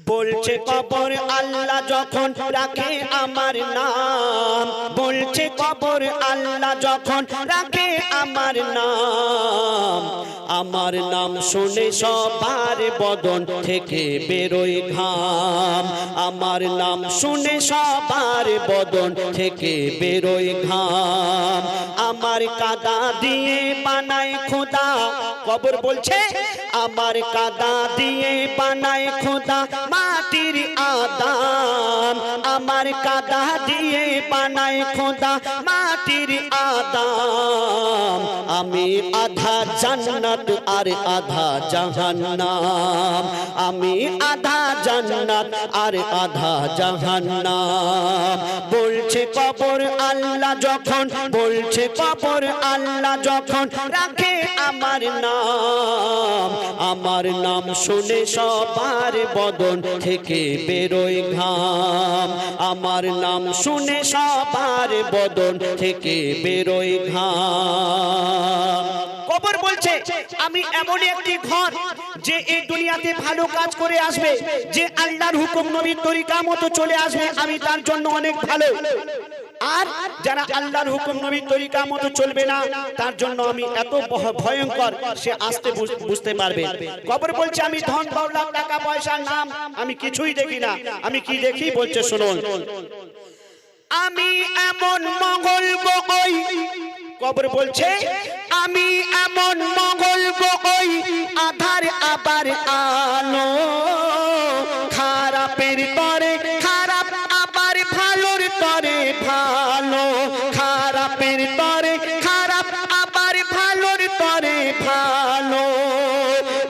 বলছে কবর আল্লাহ যখন রাখে আমার নাম, বলছে কবর আল্লাহ যখন রাখে আমার নাম, আমার নাম শুনে সবার বদন থেকে বেরোয় ঘাম, আমার নাম শুনে সবার বদন থেকে বেরোয় ঘাম, আমার কাদা দিয়ে বানায় খোদা, কবর বলছে আমার কাদা দিয়ে বানায় খোদা মাটির আদাম, আমার কাদা দিয়ে বানায় খোদা মাটির আদাম, আমি আধা জান্নাত আর আধা জাহান্নাম, আমি আধা জান্নাত আর আধা জাহান্নাম। বলছে কবর আল্লাহ যখন, বলছে কবর আল্লাহ যখন রাখে আমার নাম, আমার নাম শুনে সবার বদন থেকে বেরোয় ঘাম, আমার নাম শুনে সবার বদন থেকে বেরোয় ঘাম। কবর বলছে আমি এমন একটি ঘর যে এই দুনিয়াতে ভালো কাজ করে আসবে, যে আল্লাহর হুকুম নবীর তরিকা মতো চলে আসবে, আমি তার জন্য অনেক ভালো, আর যারা আল্লাহর হুকুম নবীর তরিকা মতো চলবে না তার জন্য আমি এত ভয়ঙ্কর, সে আসতে বুঝতে পারবে। কবর বলছে আমি ধন দৌলত টাকা পয়সা নাম আমি কিছুই দেখি না, আমি কি দেখি বলছে শুনুন, আমি এমন মঙ্গল বই, কবর বলছে আমি এমন মঙ্গল বই আধার আবার আলো, খারাপের পরে খারাপ আবার ভালোর পরে ভালো, খারাপের পরে খারাপ আবার ভালোর পরে ভালো,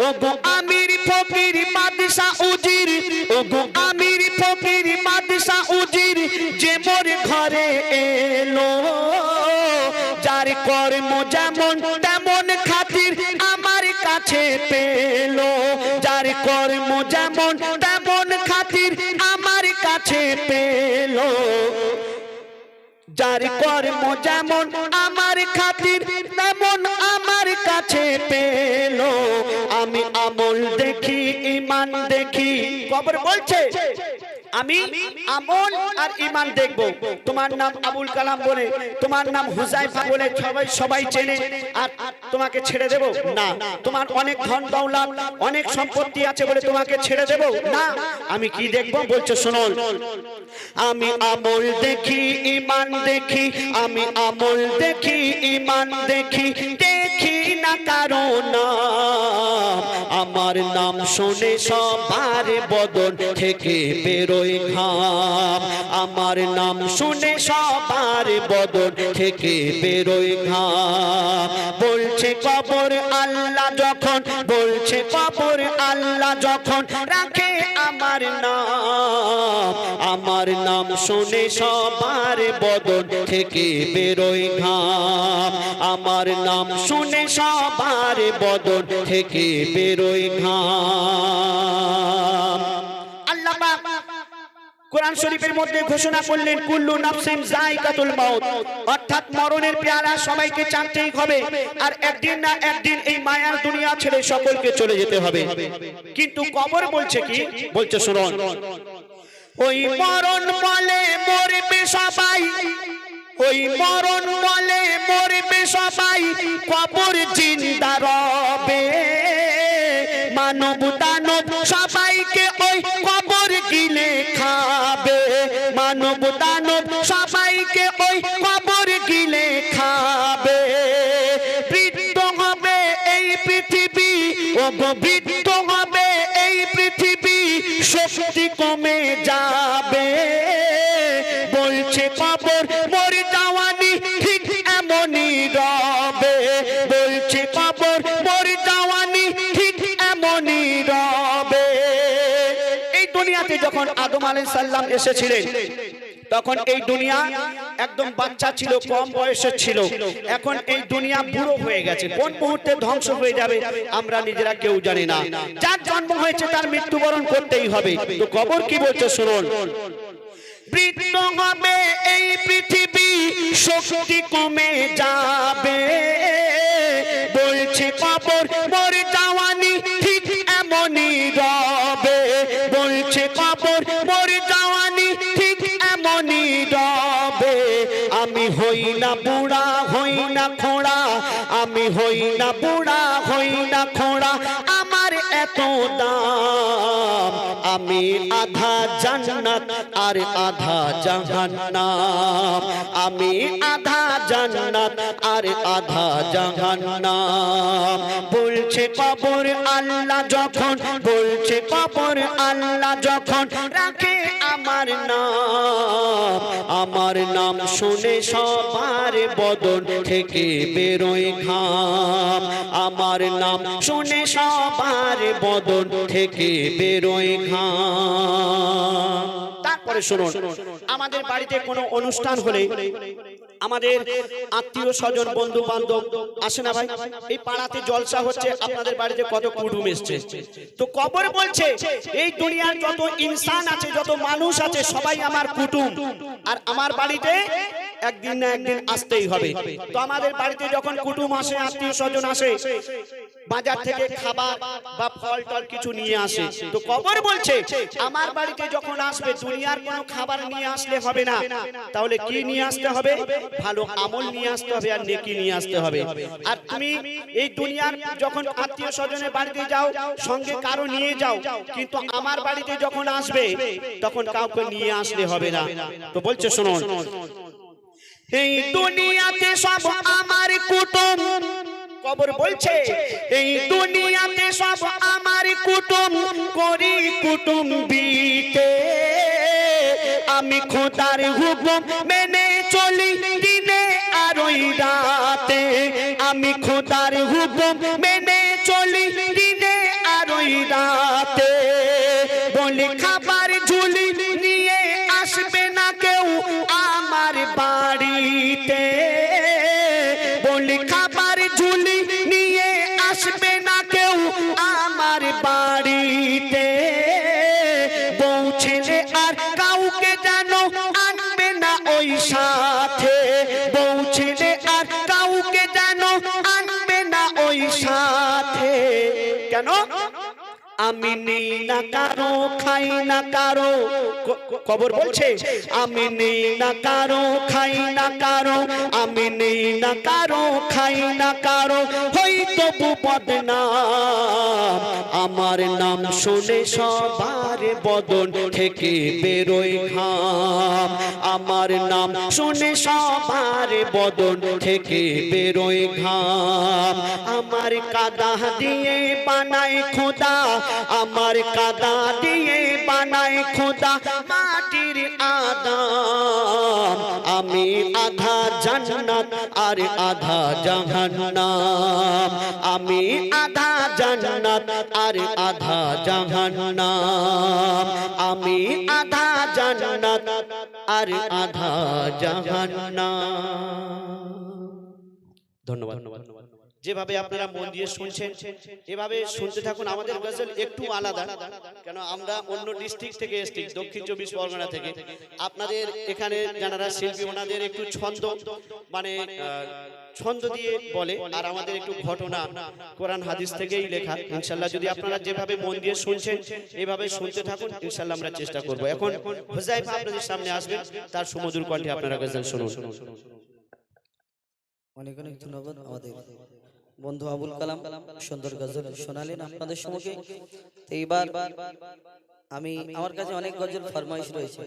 ওগো আমির ফকির বাদশা উজির, ওগো আমির ফকির বাদশা উজির যে মোর ঘরে এলো, যার কর্ম যেমন তেমন খাতির আমার কাছে পেলো, যার কর্ম যেমন তেমন খাতির আমার কাছে পেলো, যার কর্ম যেমন আমার খাতির তেমন আমার কাছে পেলো, আমি আমল দেখি ইমান দেখি, কবর বলছে আমি আমল আর ঈমান দেখব। তোমার নাম আবুল কালাম বলে, তোমার নাম হুজাইফা বলে সবাই চেনে, আর তোমাকে ছেড়ে দেব না, তোমার অনেক ধন দৌলত অনেক সম্পত্তি আছে বলে তোমাকে ছেড়ে দেব না, আমি কি দেখব বলছে শুনুন, আমি আমল দেখি ঈমান দেখি, আমি আমল দেখি ঈমান দেখি, দেখি না কারো নাম, আমার নাম শুনে সবার বদন থেকে বেরোয় ঘাম, আমার নাম শুনে সবার বদন থেকে বেরোয় ঘাম। বলছে কবর আল্লাহ যখন, বলছে কবর আল্লাহ যখন রাখে আমার নাম, আমার নাম শুনে সবার বদন থেকে বেরোয় ঘাম, আমার নাম শুনে সবার বদন থেকে বেরোয় ঘাম। আল্লাহ পাক কোরআন শরীফের মধ্যে ঘোষণা করলেন কুল্লু নাফসিন যায়কাতুল মাউত, অর্থাৎ মরণের পেয়ালা সবাইকে চাটতেই হবে, আর একদিন না একদিন এই মায়ার দুনিয়া ছেড়ে সকলকে চলে যেতে হবে। কিন্তু কবর বলছে কি বলছে শুনুন, ওই মরণ বলে মরবে সবাই, ওই মরণ বলে মরবে সবাই, কবর জিন্দা রবে, মানব দানব সবাইকে ওই কবর গিলে খাবে, মানব দানব সবাইকে ওই কবর গিলে খাবে, বৃদ্ধ হবে এই পৃথিবী, ও বৃদ্ধ হবে এই পৃথিবী, শক্তি কমে যাবে, বলছে কবর মোর জাওয়ানি ঠিক এমনই রবে, বলছে কবর মোর জাওয়ানি ঠিক এমনই রবে। এই দুনিয়াতে যখন আদম আলাইহিস সালাম এসেছিলেন তখন এই দুনিয়া একদম বাচ্চা ছিল, কম বয়সের ছিল, এখন এই দুনিয়া বুড়ো হয়ে গেছে, কোন মুহূর্তে ধ্বংস হয়ে যাবে আমরা নিজেরা কেউ জানি না, যার জন্ম হয়েছে তার মৃত্যুবরণ করতেই হবে। তো কবর কি বলছে শুনুন, বৃদ্ধ হবে এই পৃথিবী, শক্তি কমে যাবে, বলছে কবর মোর জাওয়ানি ঠিক এমনই রবে, বলছে বলছে কবর মোর জওয়ানি ঠিক এমনই রবে আমি হই না বুড়া হই না খোড়া আমি হই না বুড়া হই না খোড়া আমার এত দাম আমি আধা জান্নাত আর আধা জাহান্নাম আমি আধা জান্নাত আর আধা জাহান্নাম বলছে কবর আল্লাহ যখন বলছে কবর আল্লাহ যখন রাখে আমার নাম শুনে সবার বদন থেকে বেরোয় ঘাম আমার নাম শুনে সবার বদন থেকে বেরোয় ঘাম তারপরে শুনুন আমাদের বাড়িতে কোনো অনুষ্ঠান হলে আমাদের আত্মীয় স্বজন বন্ধু বান্ধব আসে না ভাই এই পাড়াতে জলসা হচ্ছে আপনাদের বাড়িতে কত কুটুম এসছে তো কবর বলছে এই দুনিয়ার যত ইনসান আছে যত মানুষ আছে সবাই আমার কুটুম আর আমার বাড়িতে একদিন না একদিন আসতেই হবে তো আমাদের বাড়িতে যখন কুটুম আসে আত্মীয় স্বজন আসে বাজার থেকে খাবার বা ফল টল কিছু নিয়ে আসে তো কবর বলছে আমার বাড়িতে যখন আসবে দুনিয়ার কোনো খাবার নিয়ে আসলে হবে না তাহলে কি নিয়ে আসতে হবে ভালো আমল নিয়ে আসতে হবে আর নেকি নিয়ে আসতে হবে আর তুমি এই দুনিয়ার যখন আত্মীয় স্বজনের বাড়িতে যাও সঙ্গে কারো নিয়ে যাও কিন্তু আমার বাড়িতে যখন আসবে তখন কাউকে নিয়ে আসলে হবে না তো বলছে শুনুন এই দুনিয়াতে সব আমার কুটুম কবর বলছে এই দুনিয়াতে সব আমার কুটুম করি কুটুম্বিতে আমি খোদার হুকুম মেনে চলি দিনে আর ওই রাতে আমি খোদার হুকুম মেনে চলি দিনে আর ওই রাতে বলি খাবার ঝুলি নিয়ে আসবে না কেউ আমার বাড়িতে বলি খাবার ঝুলি নিয়ে আসবে না কেউ আমার বাড়িতে বউ ছেলে আর কাউকে জানো আনবে না ওই সাথে বউ ছেলে আর কাউকে জানো আনবে না ওই সাথে কেন আমি নেই না কারো খাই না কারো কবর বলছে আমি নেই না কারো খাই না কারো আমি নেই না কারো খাই না কারো হয়তো বদনাম আমার নাম শুনে সবার বদন থেকে বেরোয় ঘাম আমার নাম শুনে সবার বদন থেকে বেরোয় ঘাম আমার কাদা দিয়ে বানায় খোদা আমার কাদা দিয়ে বানায় খোদা মাটির আদম আমি আধা জান্নাত আর আধা জাহান্নাম আমি আধা জান্নাত আর আধা জাহান্নাম আমি আধা জান্নাত আর আধা জাহান্নাম ধন্যবাদ যেভাবে আপনারা মন দিয়ে শুনছেন এভাবে শুনতে থাকুন আমাদের গজল একটু আলাদা কেন আমরা অন্য ডিস্ট্রিক্ট থেকে এসেছি দক্ষিণ 24 পরগনা থেকে আপনাদের এখানে যারা শিল্পী ওনাদের একটু ছন্দ মানে ছন্দ দিয়ে বলে আর আমাদের একটু ঘটনা কোরআন হাদিস থেকেই লেখা ইনশাআল্লাহ যদি আপনারা যেভাবে মন দিয়ে শুনছেন এইভাবে শুনতে থাকুন ইনশাআল্লাহ আমরা চেষ্টা করব এখন হুযায়ফা আপনাদের সামনে আসবেন তার সুমধুর কণ্ঠে আপনারা গজল শুনুন অনেক অনেক ধন্যবাদ আমাদের বন্ধু আবুল কালাম সুন্দর গজল শোনালেন আপনাদের সম্মুখে তো এইবার আমি আমার কাছে অনেক গজল ফরমাইশ রয়েছে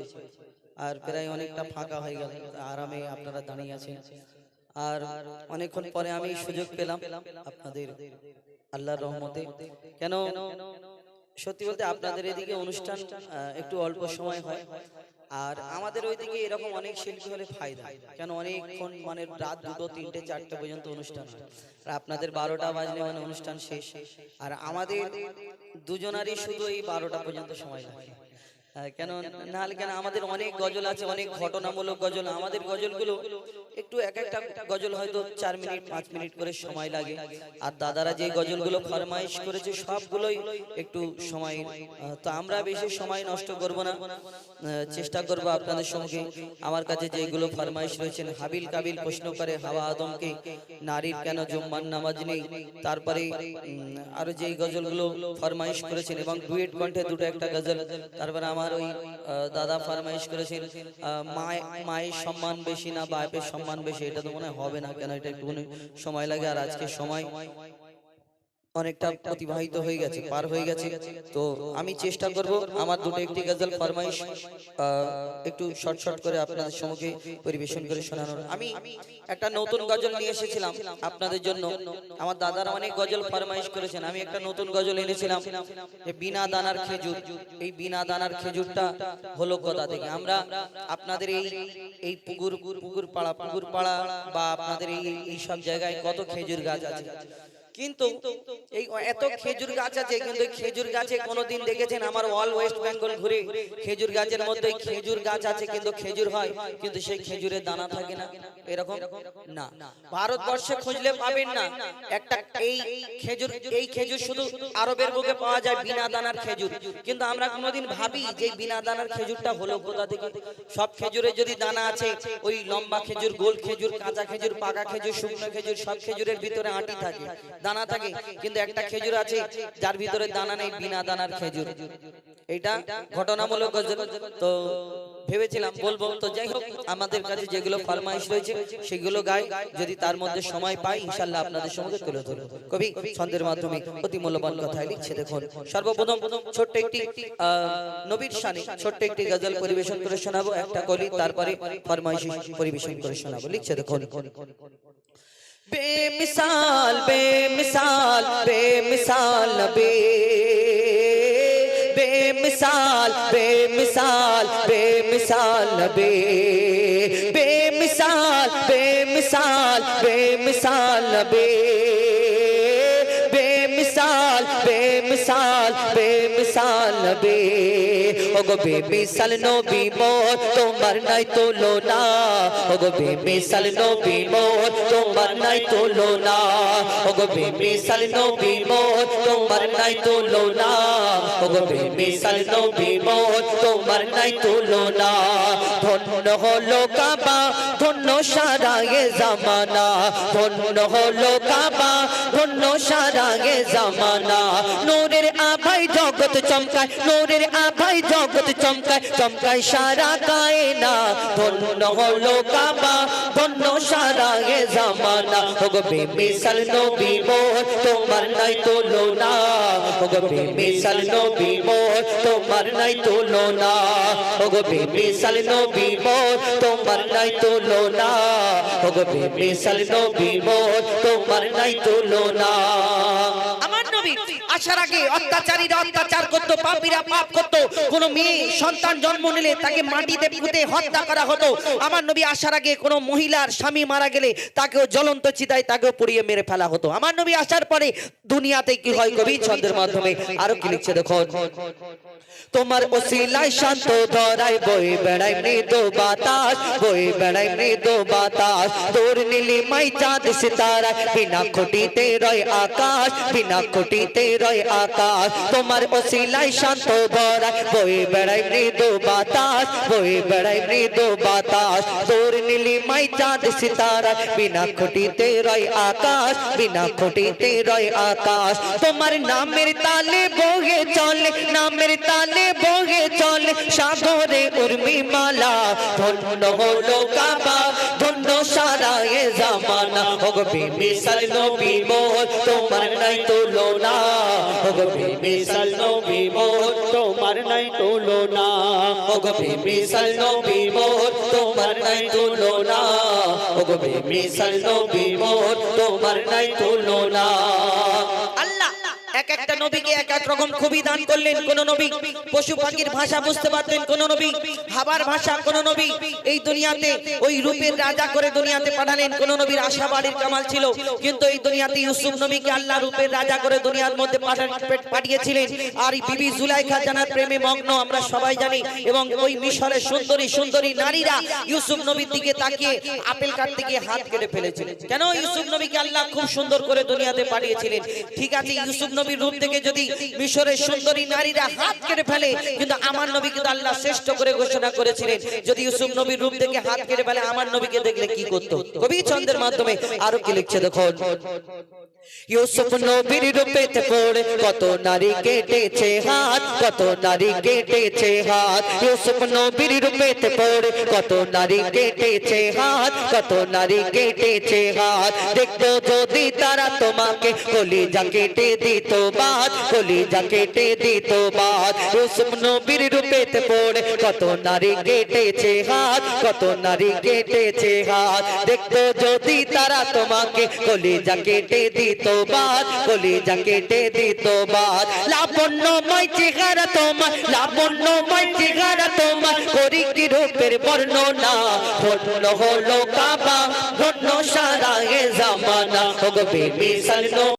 আর প্রায় অনেকটা ফাঁকা হয়ে গেল আরামে আপনারা দাঁড়িয়ে আছেন আর অনেকক্ষণ পরে আমি সুযোগ পেলাম আপনাদের আল্লাহর রহমতে কেন সত্যি বলতে আপনাদের এদিকে অনুষ্ঠান একটু অল্প সময় হয় আর আমাদের ওইদিকে এরকম অনেক শিল্পী হলে ফায়দা কেন অনেকক্ষণ মানে রাত 2, 3, 4 পর্যন্ত অনুষ্ঠান হয় আর আপনাদের 12টা বাজলে মানে অনুষ্ঠান শেষ আর আমাদের দুজনারই শুধু এই 12টা পর্যন্ত সময় লাগে কেন নাহলে কেন আমাদের অনেক গজল আছে, অনেক ঘটনামূলক গজল। আমাদের গজলগুলো একটু এক একটা গজল হয়তো 4 মিনিট 5 মিনিট করে সময় লাগে, আর দাদারা যে গজলগুলো ফরমাইশ করেছে সবগুলোই একটু সময়। তো আমরা বেশি সময় নষ্ট করব না, চেষ্টা করব আপনাদের সঙ্গে আমার কাছে যেগুলো ফরমাইশ রয়েছেন। হাবিল কাবিল প্রশ্ন করে হাওয়া আদমকে, নারীর কেন জুম্মার নামাজ নেই, তারপরে আরো যেই গজলগুলো ফরমাইশ করেছেন এবং ডুয়েট কণ্ঠে দুটো একটা গজল। তারপরে আমার ওই দাদা ফরমাইশ করেছেন মায়ের সম্মান বেশি না বাপের সম্মান বেশি। এটা তো মনে হবে না, কেন এটা একটু সময় লাগে, আর আজকে সময় অনেকটা অতিবাহিত হয়ে গেছে, পার হয়ে গেছে। তো আমি চেষ্টা করব আমার দুটো একটি গজল ফরমাইশ একটু শর্ট শর্ট করে আপনাদের সঙ্গে পরিবেশন করে শোনানোর। আমি একটা নতুন গজল নিয়ে এসেছিলাম আপনাদের জন্য। আমার দাদারা অনেক গজল ফরমাইশ করেছেন, আমি একটা নতুন গজল এনেছিলাম যে বিনা দানার খেজুর। এই বিনা দানার খেজুরটা হলো কোথা থেকে? আমরা আপনাদের এই পুকুর পাড়া বা আপনাদের এই সব জায়গায় কত খেজুর গাছ আছে, কিন্তু এই এত খেজুর গাছ আছে, কিন্তু খেজুর গাছে কোনোদিন দেখেছেন? আমার অল ওয়েস্ট বেঙ্গল ঘুরে খেজুর গাছের মধ্যে খেজুর গাছ আছে, কিন্তু খেজুর হয়, কিন্তু সেই খেজুরের দানা থাকে না, এরকম না। ভারতবর্ষে খুঁজলে পাবেন না একটা এই খেজুর শুধু আরবের বুকে পাওয়া যায়, বিনা দানার খেজুর। কিন্তু আমরা কোনোদিন ভাবি যে বিনা দানার খেজুরটা হলো কোথা থেকে? সব খেজুরে যদি দানা আছে, ওই লম্বা খেজুর, গোল খেজুর, কাঁচা খেজুর, পাকা খেজুর, শুকনো খেজুর, সব খেজুরের ভিতরে আঁটি থাকে, দানা থাকে, কিন্তু একটা খেজুর আছে যার ভিতরে দানা নেই, বিনা দানার খেজুর। এটা ঘটনামূলক গজল, তো ভেবেছিলাম বলবো। তো যাই হোক, আমাদের কাছে যেগুলো ফরমাইশ রয়েছে সেগুলো গাই, যদি তার মধ্যে সময় পাই ইনশাআল্লাহ আপনাদের সঙ্গে তুলে ধরব। কবি ছন্দের মাধ্যমে অতি মূল্যবান কথাই লিখছে। দেখুন, সর্বপ্রথম ছোট্ট একটি নবীর শানে ছোট্ট একটি গজল পরিবেশন করে শোনাবো, একটা কলি, তারপরে ফরমাইশ পরিবেশন করে শোনাবো। লিখছে দেখুন, बेमिसाल बेमिसाल बेमिसाल नबी, बेमिसाल बेमिसाल बेमिसाल नबी, बेमिसाल बेमिसाल बेमिसाल नबी, बेमिसाल बेमिसाल बेमिसाल नबी। ওগো বেমিসাল নবী মোর, তোমার নাই তুলনা। ওগো বেমিসাল নবী মোর, তোমার নাই তুলনা। ওগো বেমিসাল নবী মোর, তোমার নাই তুলনা। ওগো বেমিসাল নবী মোর, তোমার নাই তুলনা। ধন্য হলো কাবা, ধন্য সারা এ জামানা। ধন্য হলো কাবা, ধন্য সারা এ জামানা। নূরের আভায় জগৎ চমকায়, নূরের আভায় জগৎ চমকায়, চমকায় সারা কায়না। ধন্য হলো কাবা, ধন্য সারা এ জামানা। ওগো বেমিসাল নবী মোর, তোমার নাই তুলনা। ওগো বেমিসাল নবী মোর, তোমার নাই তুলনা। ওগো বেমিসাল নবী মোর, তোমার নাই তুলনা। ওগো বেমিসাল নবী মোর, তোমার নাই তুলনা। আমার নবী আসার আগে অত্যাচারীরা অত্যাচার করতো, পাপীরা পাপ করতো। কোন মেয়ে সন্তান জন্ম নিলে তাকে মাটিতে পুঁতে হত্যা করা হতো। আমার নবী আসার আগে কোন মহিলার স্বামী মারা গেলে তাকেও জ্বলন্ত চিতায় তাকেও পুড়িয়ে মেরে ফেলা হতো। আমার নবী আসার পরে দুনিয়াতে কি হয়? কবি ছন্দের মাধ্যমে আরো কি লিখছে দেখো, তোমার ওসিলায় শান্ত ধরায় বয়ে বেড়ায় মৃদু বাতাস, বয়ে বেড়ায় মৃদু বাতাস। তোর নীলিমাই চাঁদ সিতারা, বিনা খুঁটিতে রয় আকাশ, বিনা খুঁটিতে রয় আকাশ। তোমার ওসিলায় শান্ত ধরায় বয়ে বেড়ায় মৃদু বাতাস, বয়ে বেড়ায় মৃদু বাতাস। তোর নীলিমাই চাঁদ সিতারা, বিনা খুঁটিতে রয় আকাশ, বিনা খুঁটিতে রয় আকাশ। তোমার নামের তালে বহে চলে, নামের তালে বহে চলে সাগরে উর্মিমালা। ধন্য হলো কাবা, ধন্য সারা এ জামানা। ওগো বেমিসাল নবী মোর, তোমার নাই তুলনা। ওগো বেমিসাল নবী মোর, তোমার নাই তুলনা। ওগো বেমিসাল নবী মোর, তোমার নাই তুলনা। ওগো বেমিসাল নবী মোর, তোমার নাই তুলনা। আল্লাহ এক একটা নবীকে এক এক রকম খুবই দান করলেন। কোন নবী পশু পাখির ভাষা বুঝতে পারতেন, কোন নবী হাবার ভাষা, কোন নবী এই দুনিয়াতে ওই রূপের রাজা করে দুনিয়াতে পাঠালেন। কোন নবীর আশা বাড়ির কামাল ছিল, কিন্তু এই দুনিয়াতে ইউসুফ নবীকে আল্লাহ রূপের রাজা করে দুনিয়ার মধ্যে পাঠিয়েছিলেন। আর বিবি জুলাইখা জানার প্রেমে মগ্ন আমরা সবাই জানি। এবং ওই মিশরের সুন্দরী সুন্দরী নারীরা ইউসুফ নবীর দিকে তাকিয়ে আপেল কাটতে গিয়ে হাত কেটে ফেলেছিলেন। কেন? ইউসুফ নবীকে আল্লাহ খুব সুন্দর করে দুনিয়াতে পাঠিয়েছিলেন। ঠিক আছে, ইউসুফ নবীর রূপ থেকে যদি মিশরের সুন্দরী নারীরা হাত কেটে ফেলে, কিন্তু আমার নবী কিন্তু আল্লাহ শ্রেষ্ঠ করে ঘোষণা করেছিলেন যদি ইউসুফ নবীর রূপ থেকে হাত কেটে ফেলে আমার নবীকে দেখলে কি করতো। কবি ছন্দের মাধ্যমে আরো কি লিখছে দেখুন। ইউসুফ নবীর রূপেতে পড়ে কত নারী কেটেছে হাত, কত নারী কেটেছে হাত। ইউসুফ নবীর রূপেতে পড়ে কত নারী কেটেছে হাত, কত নারী কেটেছে হাত। দেখতো যদি তারা তোমাকে কলিজা কেটে দিত বাদ, কলিজা কেটে দিত বাদ। ইউসুফ নবীর রূপেতে পড়ে কত নারী কেটেছে হাত, কত নারী কেটেছে হাত। দেখতো যদি তারা তোমাকে কলিজা কেটে দিত বাদ, কলিজা কেটে দিত বাদ। লাবণ্যময় চেহারা তোমার, লাবণ্যময় চেহারা তোমার, করি কি রূপের বর্ণনা। ধন্য হলো কাবা, ধন্য সারা এ জামানা। ওগো বেমিসাল